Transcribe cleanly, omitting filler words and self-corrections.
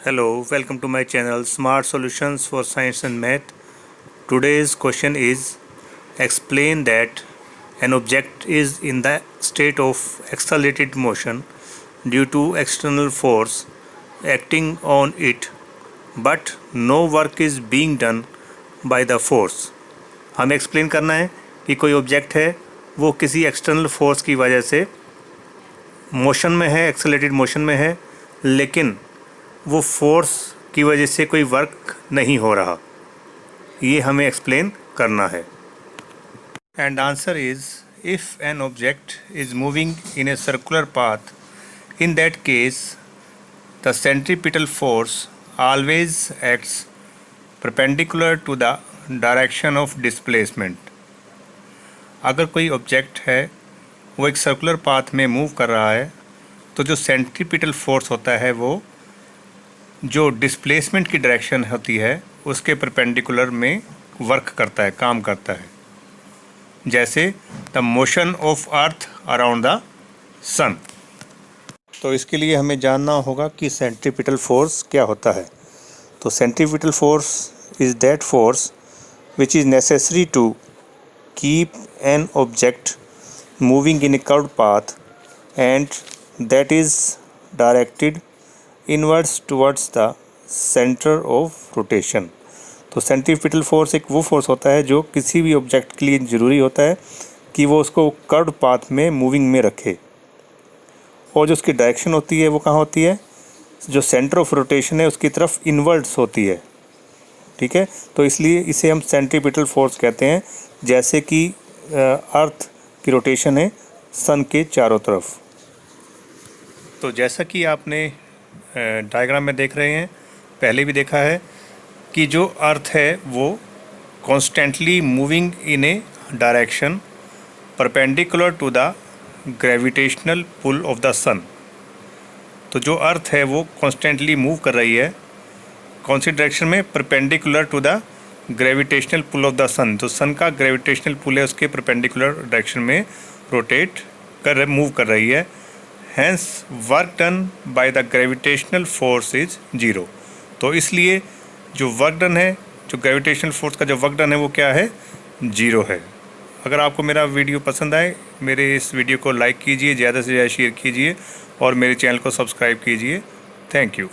Hello, welcome to my channel Smart Solutions for Science and Math. Today's question is explain that an object is in the state of accelerated motion due to external force acting on it, but no work is being done by the force. हमें explain करना है कि कोई object है वो किसी external force की वजह से मोशन में है, एक्सेलरेटेड मोशन में है, लेकिन वो फोर्स की वजह से कोई वर्क नहीं हो रहा, ये हमें एक्सप्लेन करना है. And answer is if an object is moving in a circular path, in that case the centripetal force always acts perpendicular to the direction of displacement. अगर कोई ऑब्जेक्ट है वो एक सर्कुलर पाथ में मूव कर रहा है तो जो सेंट्रीपिटल फोर्स होता है वो जो डिस्प्लेसमेंट की डायरेक्शन होती है उसके परपेंडिकुलर में वर्क करता है, काम करता है. जैसे the motion of earth around the sun. तो इसके लिए हमें जानना होगा कि सेंट्रीपिटल फोर्स क्या होता है. तो centripetal force is that force which is necessary to keep an object moving in a curved path and that is directed inwards towards the center of rotation. तो सेंट्रीपिटल फोर्स एक वो force होता है जो किसी भी ऑब्जेक्ट के लिए ज़रूरी होता है कि वो उसको कर्व्ड पाथ में मूविंग में रखे, और जो उसकी डायरेक्शन होती है वो कहाँ होती है, जो सेंटर ऑफ रोटेशन है उसकी तरफ इनवर्ड्स होती है. ठीक है, तो इसलिए इसे हम सेंट्रीपिटल फोर्स कहते हैं. जैसे कि अर्थ की रोटेशन है सन के चारों तरफ. तो जैसा कि आपने डायग्राम में देख रहे हैं, पहले भी देखा है कि जो अर्थ है वो constantly moving in a direction perpendicular to the gravitational pull of the sun. तो जो अर्थ है वो कॉन्स्टेंटली मूव कर रही है कौन सी डायरेक्शन में, perpendicular to the gravitational pull of the sun. तो सन का ग्रेविटेशनल पुल है उसके परपेंडिकुलर डायरेक्शन में रोटेट कर मूव कर रही है. Hence work done by the gravitational force is zero. तो इसलिए जो वर्क डन है, जो ग्रेविटेशनल फोर्स का जो वर्क डन है वो क्या है, ज़ीरो है. अगर आपको मेरा वीडियो पसंद आए, मेरे इस वीडियो को लाइक कीजिए, ज़्यादा से ज़्यादा शेयर कीजिए और मेरे चैनल को सब्सक्राइब कीजिए. Thank you.